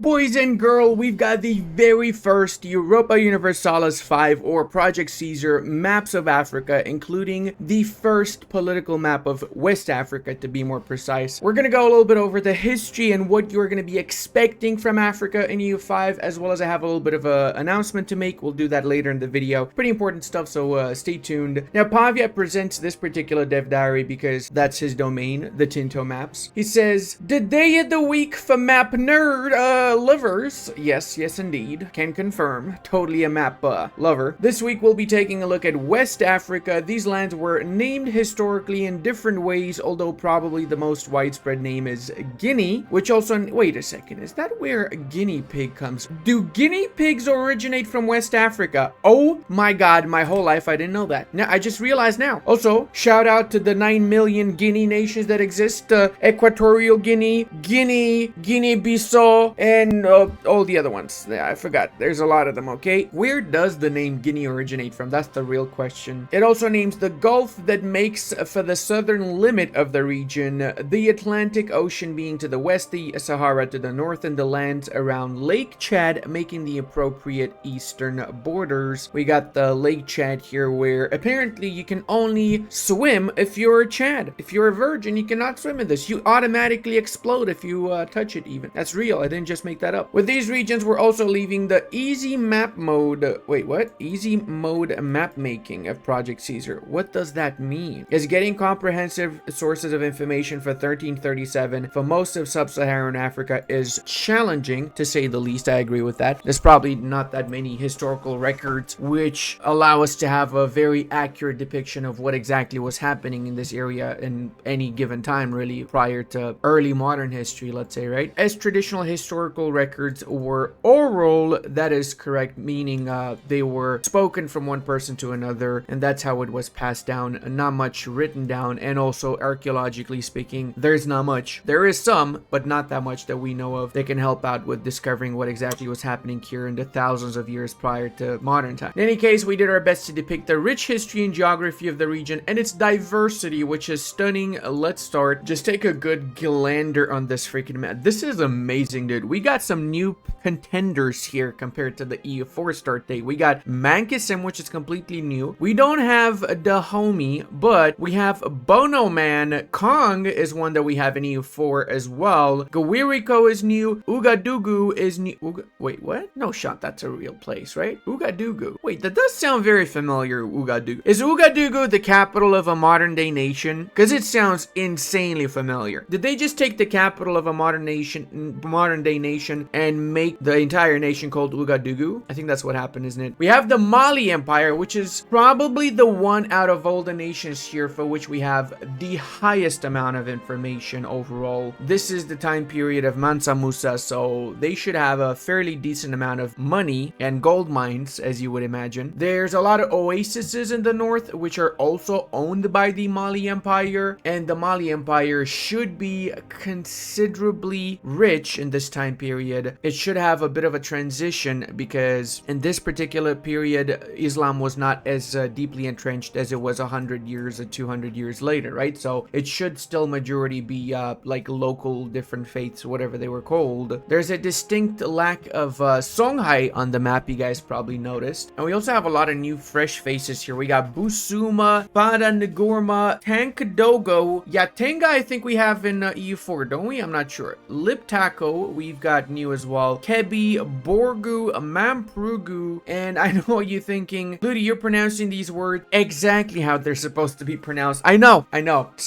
Boys and girls, we've got the very first Europa Universalis 5 or Project Caesar maps of Africa, including the first political map of West Africa, to be more precise. We're going to go a little bit over the history and what you're going to be expecting from Africa in EU5, as well as I have a little bit of an announcement to make. We'll do that later in the video. Pretty important stuff, so stay tuned. Now, Pavia presents this particular dev diary because that's his domain, the Tinto maps. He says, "The day of the week for map nerd, lovers." Yes, indeed. Can confirm. Totally a map lover. This week we'll be taking a look at West Africa. These lands were named historically in different ways, although probably the most widespread name is Guinea, which also... Wait a second, is that where a guinea pig comes? Do guinea pigs originate from West Africa? Oh my god, my whole life I didn't know that. Now, I just realized now. Also, shout out to the 9 million Guinea nations that exist. Equatorial Guinea, Guinea-Bissau, and all the other ones. Yeah, I forgot. There's a lot of them, okay? Where does the name Guinea originate from? That's the real question. It also names the gulf that makes for the southern limit of the region, the Atlantic Ocean being to the west, the Sahara to the north, and the lands around Lake Chad making the appropriate eastern borders. We got the Lake Chad here, where apparently you can only swim if you're a Chad. If you're a virgin, you cannot swim in this. You automatically explode if you touch it even. That's real. I didn't just make that up. With these regions, we're also leaving the easy map mode. Wait, what? Easy mode map making of Project Caesar. What does that mean? Is getting comprehensive sources of information for 1337 for most of sub-Saharan Africa is challenging, to say the least. I agree with that. There's probably not that many historical records which allow us to have a very accurate depiction of what exactly was happening in this area in any given time, really, prior to early modern history, let's say, right? As traditional historical records were oral, that is correct, meaning they were spoken from one person to another, and that's how it was passed down. Not much written down, and also archaeologically speaking, there's not much. There is some, but not that much that we know of that can help out with discovering what exactly was happening here in the thousands of years prior to modern time. In any case, we did our best to depict the rich history and geography of the region and its diversity, which is stunning. Let's start. Just take a good glander on this freaking map. This is amazing, dude. We got some new contenders here compared to the EU4 start date. We got Mankisim, which is completely new. We don't have Dahomey, but we have Bono Man. Kong is one that we have in EU4 as well. Gawiriko is new. Ouagadougou is new. Wait, what? No shot, that's a real place, right? Ouagadougou. Wait, that does sound very familiar, Ouagadougou. Is Ouagadougou the capital of a modern day nation? Because it sounds insanely familiar. Did they just take the capital of a modern day nation and make the entire nation called Ouagadougou? I think that's what happened, isn't it? We have the Mali Empire, which is probably the one out of all the nations here for which we have the highest amount of information overall. This is the time period of Mansa Musa, so they should have a fairly decent amount of money and gold mines, as you would imagine. There's a lot of oases in the north, which are also owned by the Mali Empire, and the Mali Empire should be considerably rich in this time period. It should have a bit of a transition because in this particular period, Islam was not as deeply entrenched as it was 100 years or 200 years later, right? So it should still majority be like local different faiths, whatever they were called. There's a distinct lack of Songhai on the map, you guys probably noticed. And we also have a lot of new fresh faces here. We got Busuma, Pada Ngorma, Tankadogo, Yatenga I think we have in EU4, don't we? I'm not sure. Liptako, we've got new as well. Kebi, Borgu, Mamprugu, and I know what you're thinking. Ludi, you're pronouncing these words exactly how they're supposed to be pronounced. I know. It's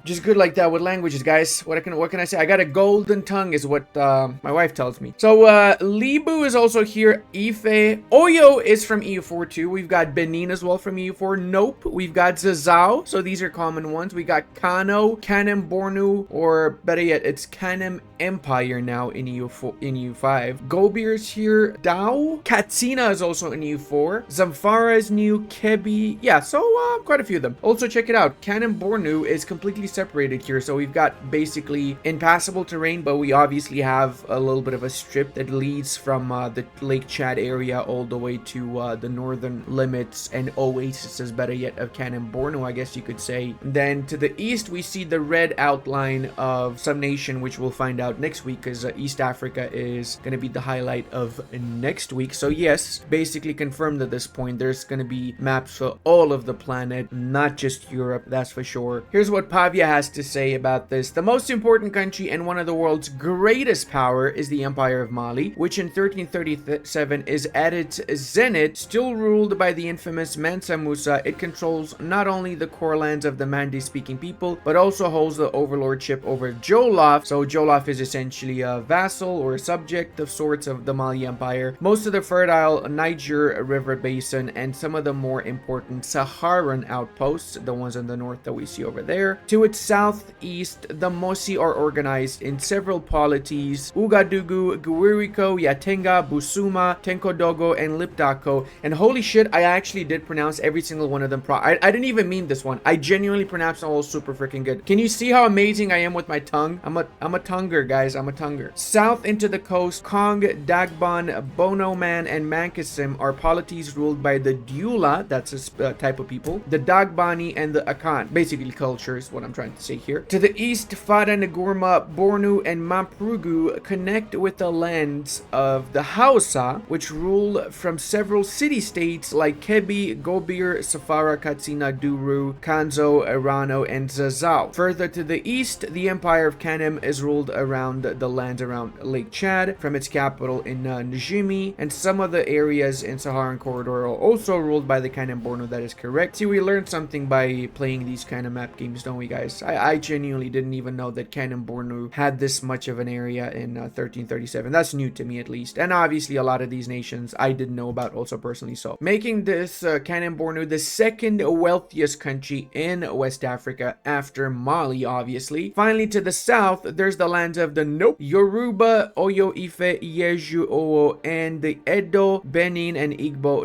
just good like that with languages, guys. What can I say? I got a golden tongue is what my wife tells me. So Libu is also here. Ife. Oyo is from EU4 too. We've got Benin as well from EU4. Nope. We've got Zazao. So these are common ones. We got Kano, Kanem Bornu, or better yet, it's Kanem Empire now in EU5. Gobir is here. Dao. Katsina is also in EU4. Zamfara is new. Kebi. Yeah, so quite a few of them. Also check it out. Kanem Bornu is completely separated here. So we've got basically impassable terrain, but we obviously have a little bit of a strip that leads from the Lake Chad area all the way to the northern limits and oases, better yet, of Kanem Bornu, I guess you could say. Then to the east, we see the red outline of some nation, which we'll find out next week, because East Africa Africa is going to be the highlight of next week. So yes, basically confirmed at this point, there's going to be maps for all of the planet, not just Europe, that's for sure. Here's what Pavia has to say about this. The most important country and one of the world's greatest power is the Empire of Mali, which in 1337 is at its zenith, still ruled by the infamous Mansa Musa. It controls not only the core lands of the Mande-speaking people, but also holds the overlordship over Jolof. So Jolof is essentially a vassal or a subject of sorts of the Mali Empire. Most of the fertile Niger River basin and some of the more important Saharan outposts, the ones in the north that we see over there. To its southeast, the Mosi are organized in several polities: Ugadugu, Guiriko, Yatenga, Busuma, Tenkodogo, and Liptako. And holy shit, I actually did pronounce every single one of them. I didn't even mean this one. I genuinely pronounced them all super freaking good. Can you see how amazing I am with my tongue? I'm a tonguer, guys. I'm a tonguer. South into the coast, Kong, Dagbon, Bonoman, and Mankasim are polities ruled by the Dula, that's a type of people, the Dagbani, and the Akan. Basically culture is what I'm trying to say here. To the east, Fada, Ngurma, Bornu, and Mamprugu connect with the lands of the Hausa, which rule from several city-states like Kebi, Gobir, Safara, Katsina, Duru, Kanzo, Arano, and Zazao. Further to the east, the Empire of Kanem is ruled around the lands around Lake Chad, from its capital in Njimi, and some of the areas in Saharan Corridor are also ruled by the Kanem Borno. That is correct. See, we learned something by playing these kind of map games, don't we, guys? I genuinely didn't even know that Kanem Borno had this much of an area in 1337. That's new to me, at least. And obviously, a lot of these nations I didn't know about also personally. So, making this Kanem Borno the second wealthiest country in West Africa after Mali, obviously. Finally, to the south, there's the lands of the Yoruba, Oyo Ife, Yeju, Owo, and the Edo, Benin, and Igbo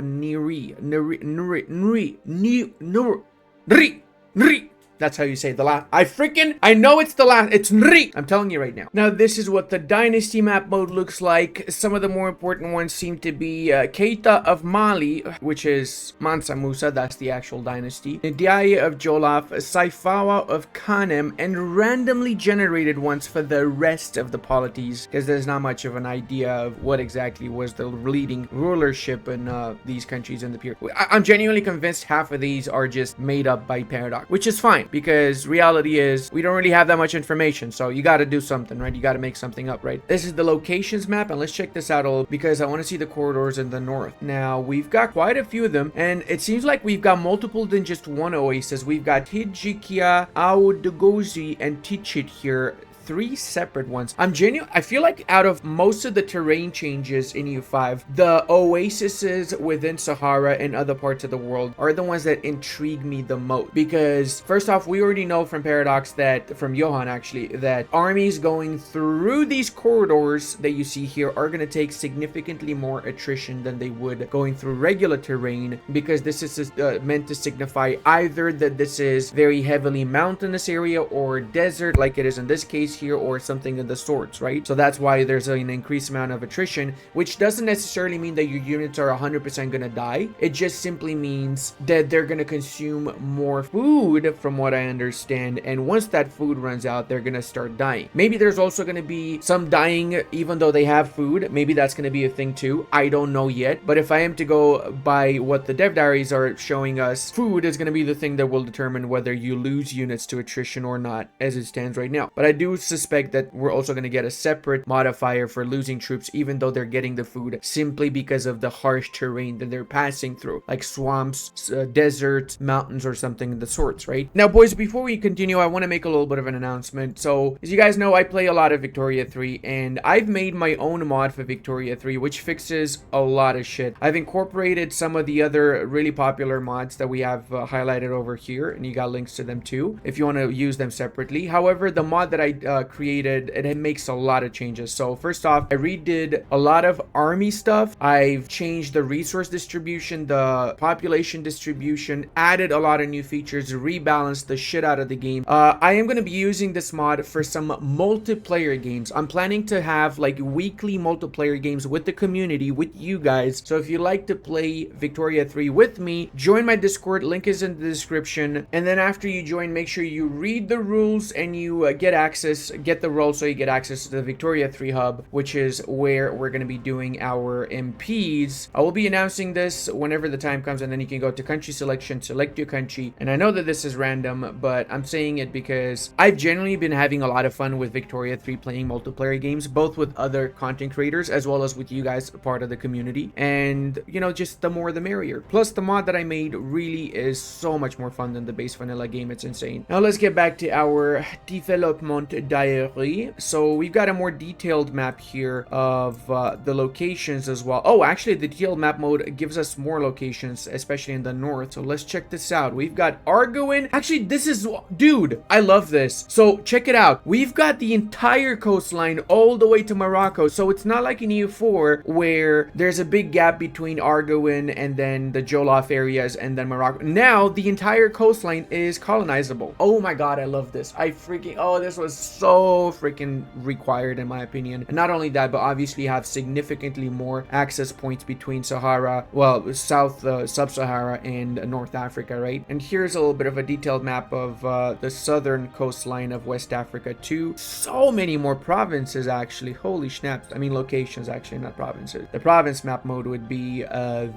Nri. That's how you say the last. I know it's the last. It's Nri. I'm telling you right now. Now, this is what the dynasty map mode looks like. Some of the more important ones seem to be Keita of Mali, which is Mansa Musa. That's the actual dynasty. Ndiaye of Jolof, Saifawa of Kanem, and randomly generated ones for the rest of the polities, because there's not much of an idea of what exactly was the leading rulership in these countries in the period. I'm genuinely convinced half of these are just made up by Paradox, which is fine. Because reality is we don't really have that much information, so you got to do something, right? You got to make something up, right? This is the locations map, and let's check this out all because I want to see the corridors in the north. Now, we've got quite a few of them, and it seems like we've got multiple than just one oasis. We've got Tijikia, Aodogozi, and Tichit here. 3 separate ones. I feel like out of most of the terrain changes in EU5, the oases within Sahara and other parts of the world are the ones that intrigue me the most. Because first off, we already know from Paradox that, from Johan actually, that armies going through these corridors that you see here are going to take significantly more attrition than they would going through regular terrain, because this is meant to signify either that this is very heavily mountainous area or desert, like it is in this case here, or something of the sorts, right? So that's why there's an increased amount of attrition, which doesn't necessarily mean that your units are 100% gonna die. It just simply means that they're gonna consume more food, from what I understand, and once that food runs out, they're gonna start dying. Maybe there's also gonna be some dying even though they have food. Maybe that's gonna be a thing too. I don't know yet, but if I am to go by what the dev diaries are showing us, food is gonna be the thing that will determine whether you lose units to attrition or not, as it stands right now. But I do suspect that we're also going to get a separate modifier for losing troops even though they're getting the food, simply because of the harsh terrain that they're passing through, like swamps, deserts, mountains, or something of the sorts, right? Now, boys, before we continue, I want to make a little bit of an announcement. So, as you guys know, I play a lot of Victoria 3, and I've made my own mod for Victoria 3, which fixes a lot of shit. I've incorporated some of the other really popular mods that we have highlighted over here, and you got links to them too, if you want to use them separately. However, the mod that I created, it makes a lot of changes. So first off, I redid a lot of army stuff. I've changed the resource distribution, the population distribution, added a lot of new features, rebalanced the shit out of the game. I am going to be using this mod for some multiplayer games. I'm planning to have like weekly multiplayer games with the community, with you guys. So if you like to play Victoria 3 with me, join my Discord, link is in the description. And then after you join, make sure you read the rules and you get access this, get the role so you get access to the Victoria 3 hub, which is where we're going to be doing our MPs. I will be announcing this whenever the time comes, and then you can go to country selection, select your country. And I know that this is random, but I'm saying it because I've generally been having a lot of fun with Victoria 3 playing multiplayer games, both with other content creators as well as with you guys, part of the community. And you know, just the more the merrier. Plus the mod that I made really is so much more fun than the base vanilla game. It's insane. Now let's get back to our development diary. So we've got a more detailed map here of the locations as well. Oh, actually the detailed map mode gives us more locations, especially in the north. So let's check this out. We've got Arguin. Actually, this is, dude, I love this. So check it out. We've got the entire coastline all the way to Morocco. So it's not like in EU4 where there's a big gap between Arguin and then the Jolof areas and then Morocco. Now the entire coastline is colonizable. Oh my god, I love this. I freaking, oh, this was so freaking required in my opinion. And not only that, but obviously have significantly more access points between Sahara, well, South Sub-Sahara and North Africa, right? And here's a little bit of a detailed map of the southern coastline of West Africa too. So many more provinces actually. Holy snaps. I mean locations actually, not provinces. The province map mode would be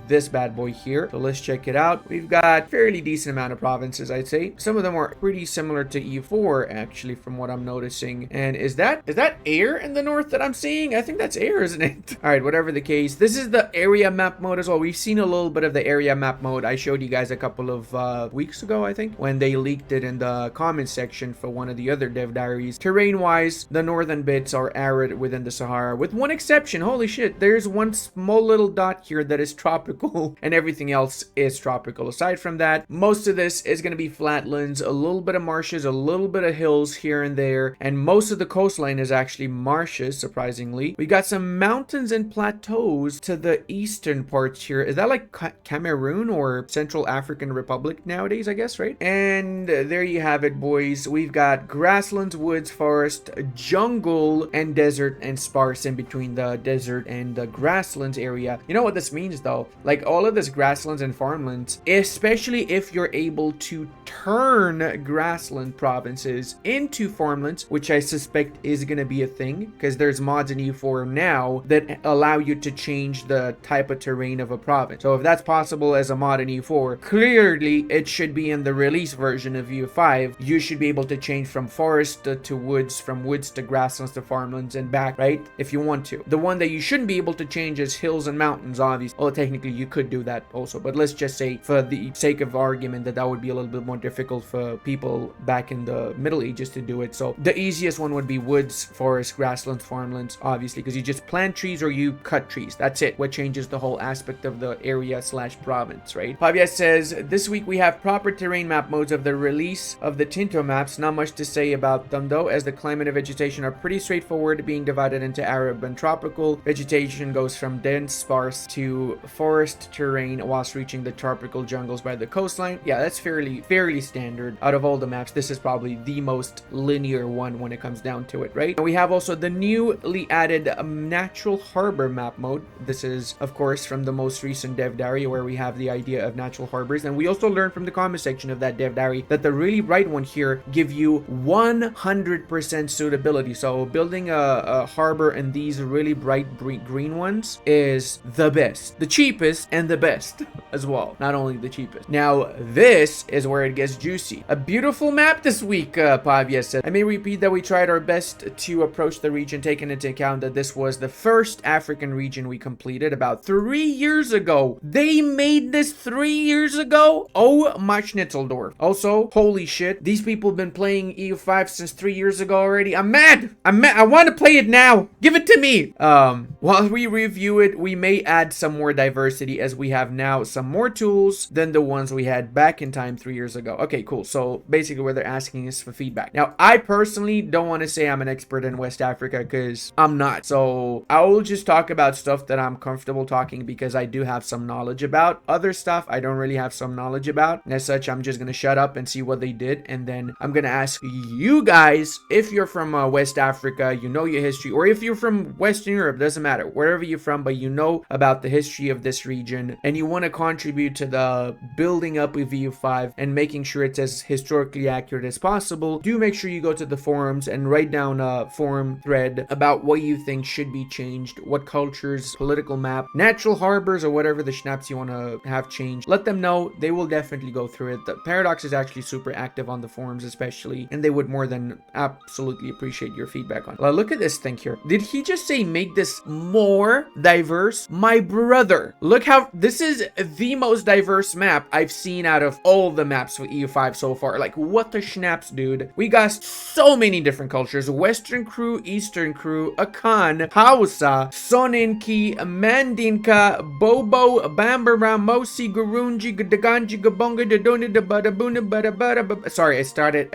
this bad boy here. So let's check it out. We've got fairly decent amount of provinces, I'd say. Some of them are pretty similar to EU4 actually, from what I'm noticing. And is that air in the north that I'm seeing? I think that's air, isn't it? All right, whatever the case, this is the area map mode as well. We've seen a little bit of the area map mode. I showed you guys a couple of weeks ago, I think, when they leaked it in the comments section for one of the other dev diaries. Terrain wise, the northern bits are arid within the Sahara, with one exception. Holy shit, there's one small little dot here that is tropical and everything else is tropical. Aside from that, most of this is going to be flatlands, a little bit of marshes, a little bit of hills here and there, and most of the coastline is actually marshes, surprisingly. We got some mountains and plateaus to the eastern parts here. Is that like Cameroon or Central African Republic nowadays, I guess, right? And there you have it, boys. We've got grasslands, woods, forest, jungle, and desert, and sparse in between the desert and the grasslands area. You know what this means though? Like all of this grasslands and farmlands, especially if you're able to turn grassland provinces into farmlands, which I suspect is going to be a thing because there's mods in EU4 now that allow you to change the type of terrain of a province. So if that's possible as a mod in EU4, clearly it should be in the release version of EU5. You should be able to change from forest to woods, from woods to grasslands to farmlands and back, right? If you want to. The one that you shouldn't be able to change is hills and mountains, obviously. Well, technically you could do that also, but let's just say for the sake of argument that would be a little bit more difficult for people back in the Middle Ages to do it. So the easiest one would be woods, forest, grasslands, farmlands, obviously, because you just plant trees or you cut trees. That's it. What changes the whole aspect of the area / province, right? Pavia says, this week we have proper terrain map modes of the release of the Tinto maps. Not much to say about them though, as the climate and vegetation are pretty straightforward, being divided into Arab and tropical. Vegetation goes from dense, sparse to forest terrain whilst reaching the tropical jungles by the coastline. Yeah, that's fairly standard. Out of all the maps, this is probably the most linear one when it comes down to it, right? And we have also the newly added natural harbor map mode. This is, of course, from the most recent dev diary where we have the idea of natural harbors. And we also learned from the comment section of that dev diary that the really bright one here give you 100% suitability. So building a harbor in these really bright green ones is the best, the cheapest, and the best as well. Not only the cheapest. Now, this is where it gets juicy. A beautiful map this week, Pavia said. I may repeat that we tried our best to approach the region, taking into account that this was the first African region we completed about 3 years ago. They made this 3 years ago? Oh my Schnitzeldorf. Also, holy shit, these people have been playing EU5 since 3 years ago already. I'm mad. I want to play it now. Give it to me. While we review it, we may add some more diversity as we have now some more tools than the ones we had back in time 3 years ago. Okay, cool. So basically what they're asking is for feedback. Now, I personally don't want to say I'm an expert in West Africa because I'm not. So I will just talk about stuff that I'm comfortable talking because I do have some knowledge about. Other stuff I don't really have some knowledge about. And as such, I'm just going to shut up and see what they did. And then I'm going to ask you guys, if you're from West Africa, you know your history, or if you're from Western Europe, doesn't matter, wherever you're from, but you know about the history of this region and you want to contribute to the building up of EU5 and making sure it's as historically accurate as possible, do make sure you go to the forums and write down a forum thread about what you think should be changed, what cultures, political map, natural harbors, or whatever the schnapps you want to have changed. Let them know. They will definitely go through it. The Paradox is actually super active on the forums especially, and they would more than absolutely appreciate your feedback on it. Well, look at this thing here. Did he just say make this more diverse? My brother, look how this is the most diverse map I've seen out of all the maps for EU5 so far. Like, what the schnapps, dude? We got so many different cultures: Western crew, Eastern crew, Akan, Hausa, Soninki, Mandinka, Bobo, Bambara, Mosi, Gurunji, Daganji, Gabonga, Dadoni, Badabuna, Badabada. Sorry, I started.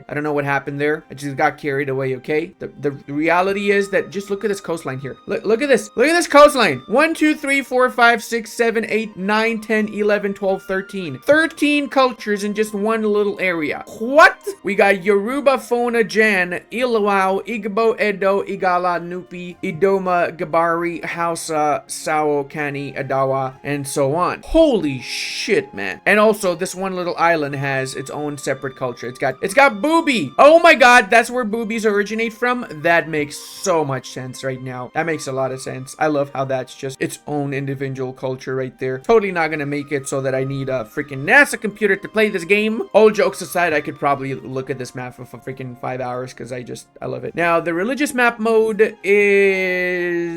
I don't know what happened there. I just got carried away, okay? The reality is that just look at this coastline here. Look at this. Look at this coastline. 1, 2, 3, 4, 5, 6, 7, 8, 9, 10, 11, 12, 13. 13 cultures in just one little area. What? We got Yoruba, Fona, Jan, Iluau, Igbo, Edo, Igala, Nupi, Idoma, Gabari, Hausa, Sao, Kani, Adawa, and so on. Holy shit, man. And also, this one little island has its own separate culture. It's got booby. Oh my god, that's where boobies originate from. That makes so much sense right now. That makes a lot of sense. I love how that's just its own individual culture right there. Totally not gonna make it so that I need a freaking NASA computer to play this game. All jokes aside, I could probably look at this map for freaking 5 hours because I love it. Now, the religious map mode is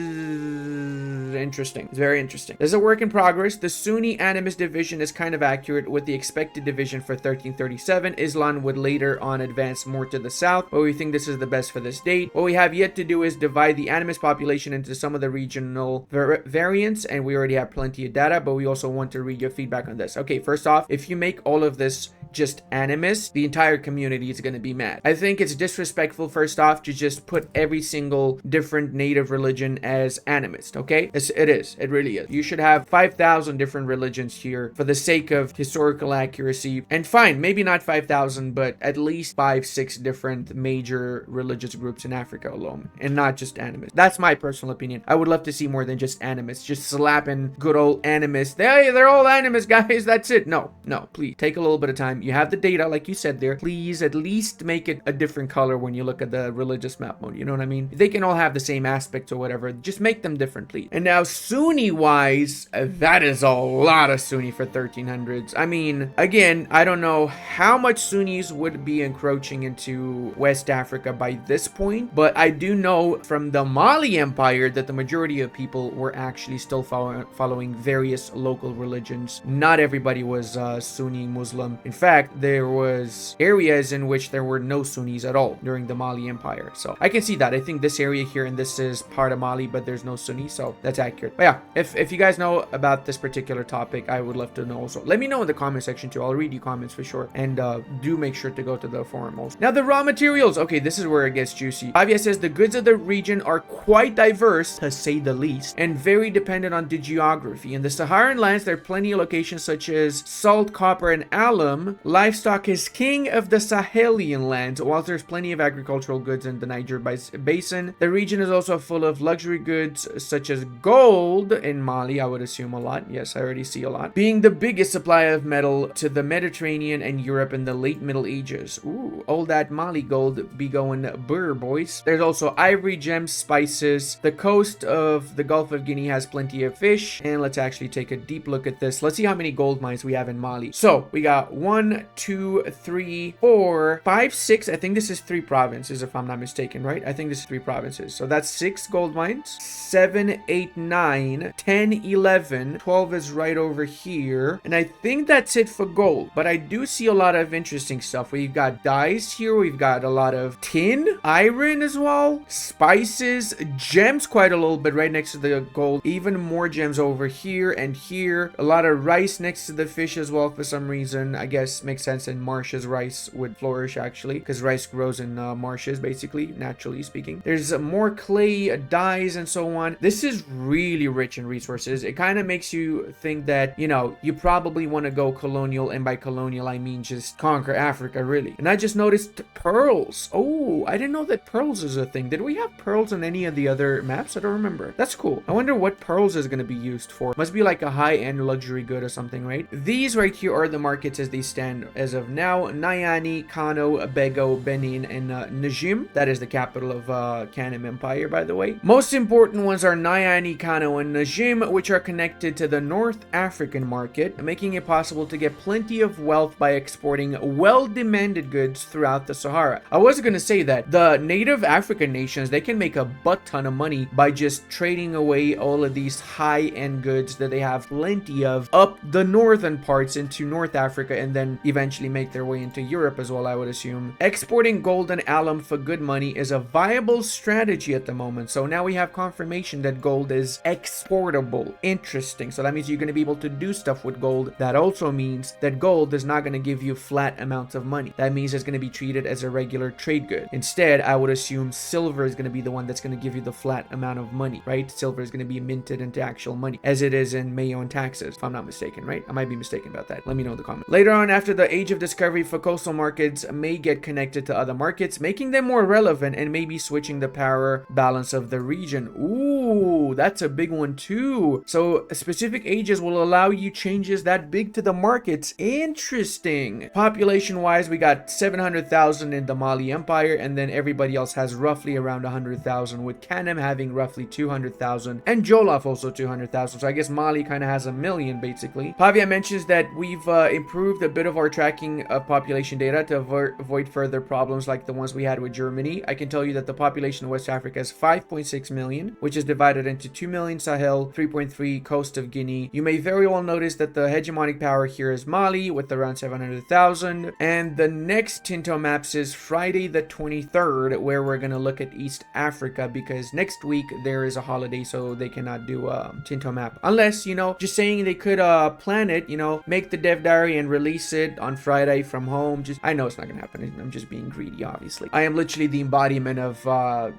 interesting. It's very interesting. There's a work in progress. The Sunni animist division is kind of accurate with the expected division for 1337. Islam would later on advance more to the south, but we think this is the best for this date. What we have yet to do is divide the animist population into some of the regional variants, and we already have plenty of data, but we also want to read your feedback on this. Okay, first off, if you make all of this just animist, the entire community is going to be mad. I think it's disrespectful, first off, to just put every single different native religion as animist, okay? It is. It really is. You should have 5,000 different religions here for the sake of historical accuracy. And fine, maybe not 5,000, but at least 5, 6 different major religious groups in Africa alone, and not just animist. That's my personal opinion. I would love to see more than just animist. Just slapping good old animist. They're all animist, guys. That's it. No, please. Take a little bit of time. You have the data, like you said there. Please at least make it a different color when you look at the religious map mode. You know what I mean? They can all have the same aspects or whatever. Just make them different, please. And now, Sunni-wise, that is a lot of Sunni for 1300s. I mean, again, I don't know how much Sunnis would be encroaching into West Africa by this point, but I do know from the Mali Empire that the majority of people were actually still following various local religions. Not everybody was Sunni Muslim. In fact, there was areas in which there were no Sunnis at all during the Mali Empire. So I can see that. I think this area here, and this is part of Mali, but there's no Sunni, so that's accurate. But yeah, if you guys know about this particular topic, I would love to know also. Let me know in the comment section too. I'll read you comments for sure. And do make sure to go to the forum also. Now, the raw materials. Okay, this is where it gets juicy. Pavia says the goods of the region are quite diverse, to say the least, and very dependent on the geography. In the Saharan lands, there are plenty of locations such as salt, copper, and alum. Livestock is king of the Sahelian lands, whilst there's plenty of agricultural goods in the Niger Basin. The region is also full of luxury goods such as gold in Mali, I would assume a lot. Yes, I already see a lot. Being the biggest supplier of metal to the Mediterranean and Europe in the late Middle Ages. Ooh, all that Mali gold be going burr, boys. There's also ivory, gems, spices. The coast of the Gulf of Guinea has plenty of fish. And let's actually take a deep look at this. Let's see how many gold mines we have in Mali. So we got 1, 2, 3, 4, 5, 6. I think this is 3 provinces, if I'm not mistaken, right? I think this is 3 provinces. So that's 6 gold mines. 7, 8, 9, 10, 11. 12 is right over here. And I think that's it for gold. But I do see a lot of interesting stuff. We've got dyes here. We've got a lot of tin, iron as well, spices, gems quite a little bit right next to the gold. Even more gems over here and here. A lot of rice next to the fish as well for some reason. I guess guess makes sense. In marshes, rice would flourish actually, because rice grows in marshes, basically, naturally speaking. There's more clay, dyes, and so on. This is really rich in resources. It kind of makes you think that, you know, you probably want to go colonial, and by colonial I mean just conquer Africa, really. And I just noticed pearls. Oh, I didn't know that pearls is a thing. Did we have pearls on any of the other maps? I don't remember. That's cool. I wonder what pearls is going to be used for. Must be like a high-end luxury good or something, right? These right here are the markets as they stand as of now. Nyani, Kano, Bego, Benin, and Najim. That is the capital of Kanem Empire, by the way. Most important ones are Nyani, Kano, and Najim, which are connected to the North African market, making it possible to get plenty of wealth by exporting well-demanded goods throughout the Sahara. I was going to say that the native African nations, they can make a butt ton of money by just trading away all of these high-end goods that they have plenty of up the northern parts into North Africa, and then eventually make their way into Europe as well, I would assume. Exporting gold and alum for good money is a viable strategy at the moment. So now we have confirmation that gold is exportable. Interesting. So that means you're going to be able to do stuff with gold. That also means that gold is not going to give you flat amounts of money. That means it's going to be treated as a regular trade good. Instead, I would assume silver is going to be the one that's going to give you the flat amount of money, right? Silver is going to be minted into actual money, as it is in Mayo and taxes, if I'm not mistaken, right? I might be mistaken about that. Let me know in the comments. Later on, after the age of discovery, for coastal markets may get connected to other markets, making them more relevant and maybe switching the power balance of the region. Ooh, that's a big one too. So specific ages will allow you changes that big to the markets. Interesting. Population wise, we got 700,000 in the Mali Empire, and then everybody else has roughly around 100,000, with Kanem having roughly 200,000 and Jollof also 200,000. So I guess Mali kind of has a million basically. Pavia mentions that we've improved a bit of our tracking of population data to avoid further problems like the ones we had with Germany. I can tell you that the population of West Africa is 5.6 million, which is divided into 2 million Sahel, 3.3 coast of Guinea. You may very well notice that the hegemonic power here is Mali with around 700,000. And the next Tinto Maps is Friday the 23rd, where we're going to look at East Africa, because next week there is a holiday, so they cannot do a Tinto Map. Unless, you know, just saying they could plan it, you know, make the dev diary and release it on Friday from home. I know it's not going to happen. I'm just being greedy, obviously. I am literally the embodiment of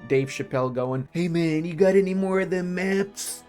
Dave Chappelle going, "Hey man, you got any more of them maps?"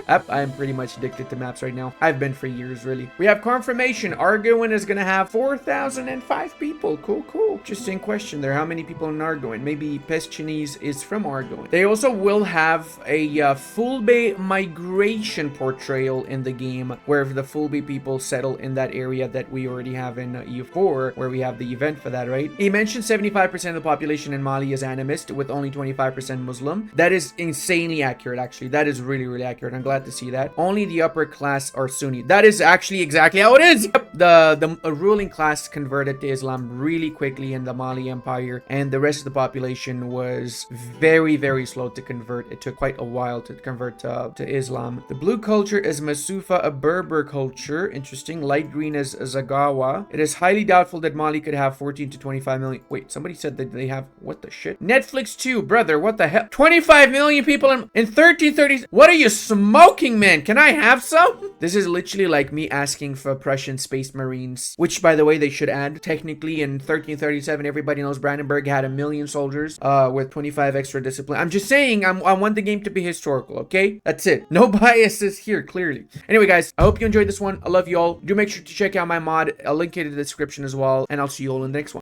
I am pretty much addicted to maps right now. I've been for years, really. We have confirmation. Arguin is going to have 4,005 people. Cool, cool. Just in question there. How many people in Arguin? Maybe Peschinese is from Arguin. They also will have a Fulbe migration portrayal in the game, where the Fulbe people settle in that area that we already have in EU4, where we have the event for that, right? He mentioned 75% of the population in Mali is animist, with only 25% Muslim. That is insanely accurate, actually. That is really, really accurate. I'm glad to see that. Only the upper class are Sunni. That is actually exactly how it is. Yep. The ruling class converted to Islam really quickly in the Mali Empire, and the rest of the population was very, very slow to convert. It took quite a while to convert to Islam. The blue culture is Masufa, a Berber culture. Interesting. Light green is Zagawa. It is highly doubtful that Mali could have 14 to 25 million. Wait, somebody said that they have, what the shit? Netflix 2, brother, what the hell? 25 million people in 1330s. What are you smoking, man? Can I have some? This is literally like me asking for Prussian Space Marines, which, by the way, they should add. Technically, in 1337, everybody knows Brandenburg had 1 million soldiers with 25 extra discipline. I'm just saying, I want the game to be historical, okay? That's it. No biases here, clearly. Anyway, guys, I hope you enjoyed this one. I love you all. Do make sure to check out my mod. I'll link it in the description as well, and I'll see you all in the next one.